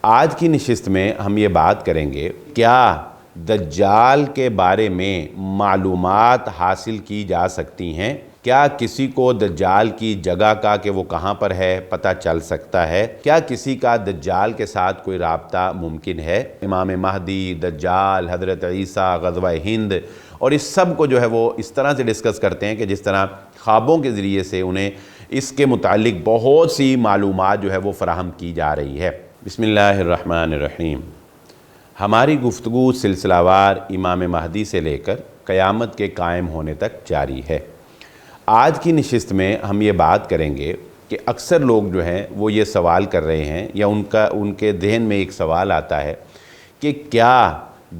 آج کی نشست میں ہم یہ بات کریں گے کیا دجال کے بارے میں معلومات حاصل کی جا سکتی ہیں؟ کیا کسی کو دجال کی جگہ کا کہ وہ کہاں پر ہے پتہ چل سکتا ہے؟ کیا کسی کا دجال کے ساتھ کوئی رابطہ ممکن ہے؟ امام مہدی، دجال، حضرت عیسیٰ، غزوہ ہند اور اس سب کو جو ہے وہ اس طرح سے ڈسکس کرتے ہیں کہ جس طرح خوابوں کے ذریعے سے انہیں اس کے متعلق بہت سی معلومات جو ہے وہ فراہم کی جا رہی ہے۔ بسم اللہ الرحمن الرحیم۔ ہماری گفتگو سلسلہ وار امام مہدی سے لے کر قیامت کے قائم ہونے تک جاری ہے۔ آج کی نشست میں ہم یہ بات کریں گے کہ اکثر لوگ جو ہیں وہ یہ سوال کر رہے ہیں یا ان کے ذہن میں ایک سوال آتا ہے کہ کیا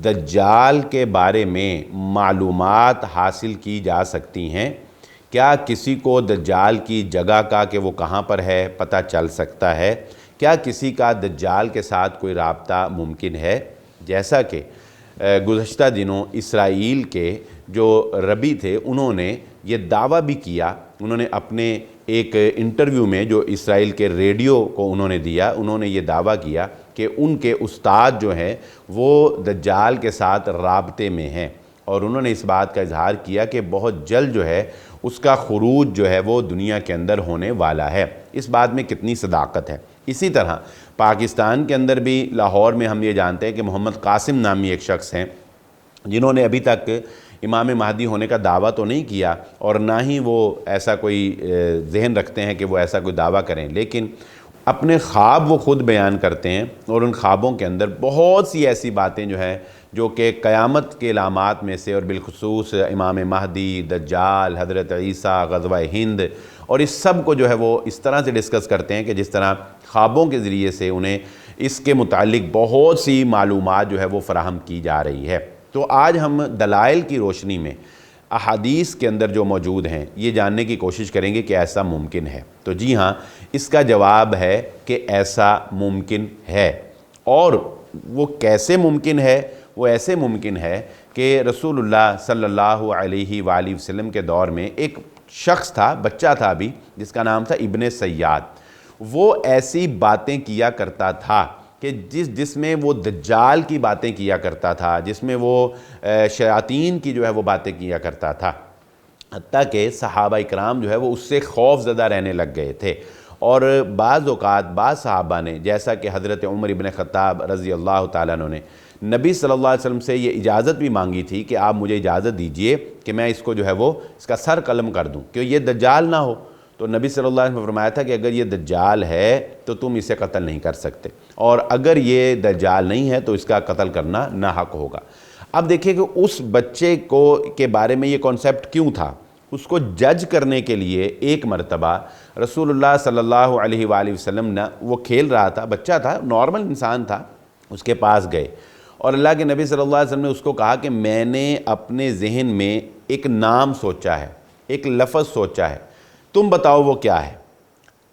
دجال کے بارے میں معلومات حاصل کی جا سکتی ہیں؟ کیا کسی کو دجال کی جگہ کا کہ وہ کہاں پر ہے پتہ چل سکتا ہے؟ کیا کسی کا دجال کے ساتھ کوئی رابطہ ممکن ہے؟ جیسا کہ گزشتہ دنوں اسرائیل کے جو ربی تھے انہوں نے یہ دعویٰ بھی کیا، انہوں نے اپنے ایک انٹرویو میں جو اسرائیل کے ریڈیو کو انہوں نے دیا، انہوں نے یہ دعویٰ کیا کہ ان کے استاد جو ہیں وہ دجال کے ساتھ رابطے میں ہیں، اور انہوں نے اس بات کا اظہار کیا کہ بہت جلد جو ہے اس کا خروج جو ہے وہ دنیا کے اندر ہونے والا ہے۔ اس بات میں کتنی صداقت ہے؟ اسی طرح پاکستان کے اندر بھی لاہور میں ہم یہ جانتے ہیں کہ محمد قاسم نامی ایک شخص ہیں جنہوں نے ابھی تک امام مہدی ہونے کا دعویٰ تو نہیں کیا اور نہ ہی وہ ایسا کوئی ذہن رکھتے ہیں کہ وہ ایسا کوئی دعویٰ کریں، لیکن اپنے خواب وہ خود بیان کرتے ہیں اور ان خوابوں کے اندر بہت سی ایسی باتیں جو ہیں جو کہ قیامت کے علامات میں سے اور بالخصوص امام مہدی، دجال، حضرت عیسیٰ، غزوہ ہند اور اس سب کو جو ہے وہ اس طرح سے ڈسکس کرتے ہیں کہ جس طرح خوابوں کے ذریعے سے انہیں اس کے متعلق بہت سی معلومات جو ہے وہ فراہم کی جا رہی ہے۔ تو آج ہم دلائل کی روشنی میں احادیث کے اندر جو موجود ہیں یہ جاننے کی کوشش کریں گے کہ ایسا ممکن ہے۔ تو جی ہاں، اس کا جواب ہے کہ ایسا ممکن ہے، اور وہ کیسے ممکن ہے؟ وہ ایسے ممکن ہے کہ رسول اللہ صلی اللہ علیہ وآلہ وسلم کے دور میں ایک شخص تھا، بچہ تھا ابھی، جس کا نام تھا ابن سیاد۔ وہ ایسی باتیں کیا کرتا تھا کہ جس میں وہ دجال کی باتیں کیا کرتا تھا، جس میں وہ شیاطین کی جو ہے وہ باتیں کیا کرتا تھا، حتیٰ کہ صحابہ اکرام جو ہے وہ اس سے خوف زدہ رہنے لگ گئے تھے، اور بعض اوقات بعض صحابہ نے، جیسا کہ حضرت عمر ابن خطاب رضی اللہ تعالیٰ عنہ نے نبی صلی اللہ علیہ وسلم سے یہ اجازت بھی مانگی تھی کہ آپ مجھے اجازت دیجئے کہ میں اس کو جو ہے وہ اس کا سر قلم کر دوں کہ یہ دجال نہ ہو۔ تو نبی صلی اللہ علیہ وسلم نے فرمایا تھا کہ اگر یہ دجال ہے تو تم اسے قتل نہیں کر سکتے، اور اگر یہ دجال نہیں ہے تو اس کا قتل کرنا ناحق ہوگا۔ اب دیکھیں کہ اس بچے کے بارے میں یہ کانسیپٹ کیوں تھا؟ اس کو جج کرنے کے لیے ایک مرتبہ رسول اللہ صلی اللہ علیہ وآلہ وسلم نے، وہ کھیل رہا تھا، بچہ تھا، نارمل انسان تھا، اس کے پاس گئے اور اللہ کے نبی صلی اللہ علیہ وسلم نے اس کو کہا کہ میں نے اپنے ذہن میں ایک نام سوچا ہے، ایک لفظ سوچا ہے، تم بتاؤ وہ کیا ہے؟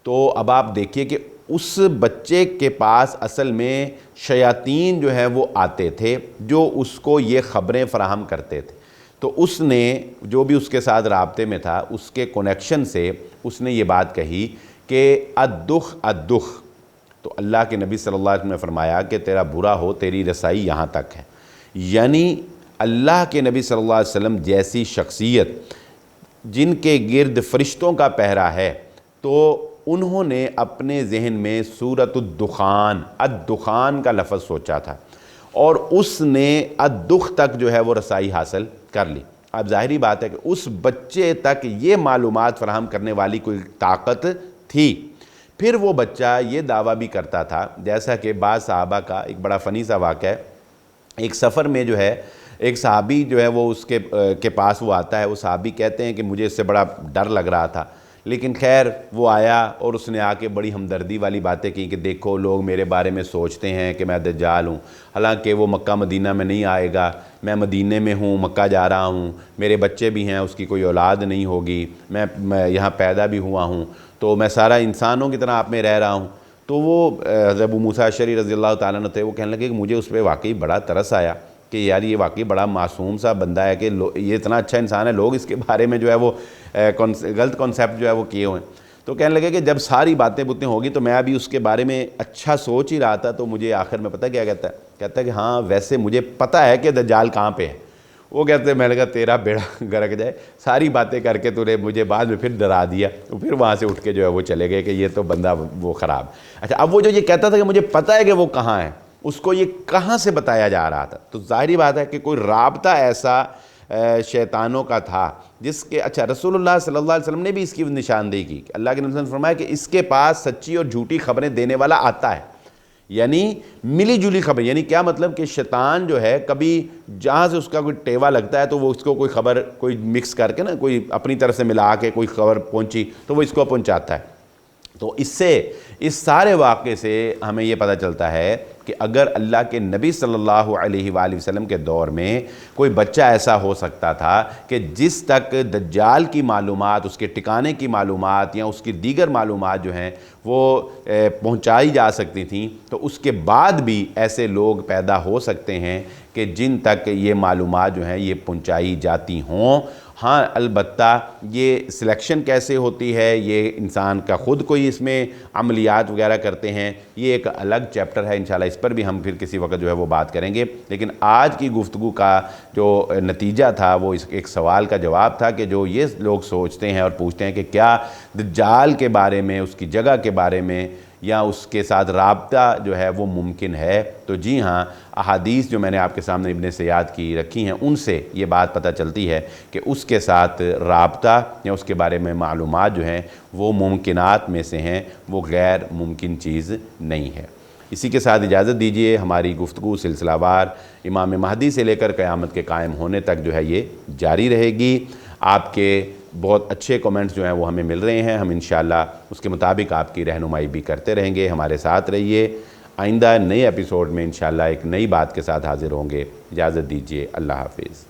تو اب آپ دیکھیے کہ اس بچے کے پاس اصل میں شیاطین جو ہیں وہ آتے تھے جو اس کو یہ خبریں فراہم کرتے تھے۔ تو اس نے جو بھی اس کے ساتھ رابطے میں تھا، اس کے کنیکشن سے اس نے یہ بات کہی کہ الدخ الدخ، تو اللہ کے نبی صلی اللہ علیہ وسلم نے فرمایا کہ تیرا برا ہو، تیری رسائی یہاں تک ہے۔ یعنی اللہ کے نبی صلی اللہ علیہ وسلم جیسی شخصیت جن کے گرد فرشتوں کا پہرا ہے، تو انہوں نے اپنے ذہن میں سورۃ الدخان، الدخان کا لفظ سوچا تھا، اور اس نے الدخ تک جو ہے وہ رسائی حاصل کر لی۔ اب ظاہری بات ہے کہ اس بچے تک یہ معلومات فراہم کرنے والی کوئی طاقت تھی۔ پھر وہ بچہ یہ دعویٰ بھی کرتا تھا، جیسا کہ بعض صحابہ کا ایک بڑا فنی سا واقعہ ہے، ایک سفر میں جو ہے ایک صحابی جو ہے وہ اس کے پاس وہ آتا ہے، وہ صحابی کہتے ہیں کہ مجھے اس سے بڑا ڈر لگ رہا تھا، لیکن خیر وہ آیا اور اس نے آ کے بڑی ہمدردی والی باتیں کی کہ دیکھو لوگ میرے بارے میں سوچتے ہیں کہ میں دجال ہوں، حالانکہ وہ مکہ مدینہ میں نہیں آئے گا، میں مدینے میں ہوں، مکہ جا رہا ہوں، میرے بچے بھی ہیں، اس کی کوئی اولاد نہیں ہوگی، میں یہاں پیدا بھی ہوا ہوں، تو میں سارا انسانوں کی طرح آپ میں رہ رہا ہوں۔ تو وہ حضرت ابو موسیٰ اشعری رضی اللہ تعالیٰ عنہ تھے، وہ کہنے لگے کہ مجھے اس پہ واقعی بڑا ترس آیا کہ یار یہ واقعی بڑا معصوم سا بندہ ہے کہ یہ اتنا اچھا انسان ہے، لوگ اس کے بارے میں جو ہے وہ غلط کانسیپٹ جو ہے وہ کیے ہوئے ہیں۔ تو کہنے لگے کہ جب ساری باتیں بتیں ہوگی تو میں ابھی اس کے بارے میں اچھا سوچ ہی رہا تھا تو مجھے آخر میں پتہ کیا کہتا ہے کہ ہاں ویسے مجھے پتہ ہے کہ دجال کہاں پہ ہے۔ وہ کہتے ہیں میں نے کہا تیرا بیڑا گرک جائے، ساری باتیں کر کے تو نے مجھے بعد میں پھر ڈرا دیا۔ تو پھر وہاں سے اٹھ کے جو ہے وہ چلے گئے کہ یہ تو بندہ وہ خراب۔ اچھا اب وہ جو یہ کہتا تھا کہ مجھے پتہ ہے کہ وہ کہاں ہے، اس کو یہ کہاں سے بتایا جا رہا تھا؟ تو ظاہری بات ہے کہ کوئی رابطہ ایسا شیطانوں کا تھا جس کے اچھا رسول اللہ صلی اللہ علیہ وسلم نے بھی اس کی نشاندہی کی کہ اللہ کے نبی نے فرمایا کہ اس کے پاس سچی اور جھوٹی خبریں دینے والا آتا ہے، یعنی ملی جلی خبر۔ یعنی کیا مطلب کہ شیطان جو ہے کبھی جہاں سے اس کا کوئی ٹیوا لگتا ہے تو وہ اس کو کوئی خبر کوئی مکس کر کے نا کوئی اپنی طرف سے ملا کے کوئی خبر پہنچی تو وہ اس کو پہنچاتا ہے۔ تو اس سارے واقعے سے ہمیں یہ پتہ چلتا ہے کہ اگر اللہ کے نبی صلی اللہ علیہ وآلہ وسلم کے دور میں کوئی بچہ ایسا ہو سکتا تھا کہ جس تک دجال کی معلومات، اس کے ٹھکانے کی معلومات یا اس کی دیگر معلومات جو ہیں وہ پہنچائی جا سکتی تھیں، تو اس کے بعد بھی ایسے لوگ پیدا ہو سکتے ہیں کہ جن تک یہ معلومات جو ہیں یہ پہنچائی جاتی ہوں۔ ہاں البتہ یہ سلیکشن کیسے ہوتی ہے، یہ انسان کا خود کوئی اس میں عملیات وغیرہ کرتے ہیں، یہ ایک الگ چیپٹر ہے، انشاءاللہ اس پر بھی ہم پھر کسی وقت جو ہے وہ بات کریں گے۔ لیکن آج کی گفتگو کا جو نتیجہ تھا وہ اس ایک سوال کا جواب تھا کہ جو یہ لوگ سوچتے ہیں اور پوچھتے ہیں کہ کیا دجال کے بارے میں، اس کی جگہ کے بارے میں یا اس کے ساتھ رابطہ جو ہے وہ ممکن ہے، تو جی ہاں احادیث جو میں نے آپ کے سامنے ابن سیاد کی رکھی ہیں ان سے یہ بات پتہ چلتی ہے کہ اس کے ساتھ رابطہ یا اس کے بارے میں معلومات جو ہیں وہ ممکنات میں سے ہیں، وہ غیر ممکن چیز نہیں ہے۔ اسی کے ساتھ اجازت دیجیے، ہماری گفتگو سلسلہ وار امام مہدی سے لے کر قیامت کے قائم ہونے تک جو ہے یہ جاری رہے گی۔ آپ کے بہت اچھے کومنٹس جو ہیں وہ ہمیں مل رہے ہیں، ہم انشاءاللہ اس کے مطابق آپ کی رہنمائی بھی کرتے رہیں گے۔ ہمارے ساتھ رہیے، آئندہ نئے ایپیسوڈ میں انشاءاللہ ایک نئی بات کے ساتھ حاضر ہوں گے۔ اجازت دیجیے، اللہ حافظ۔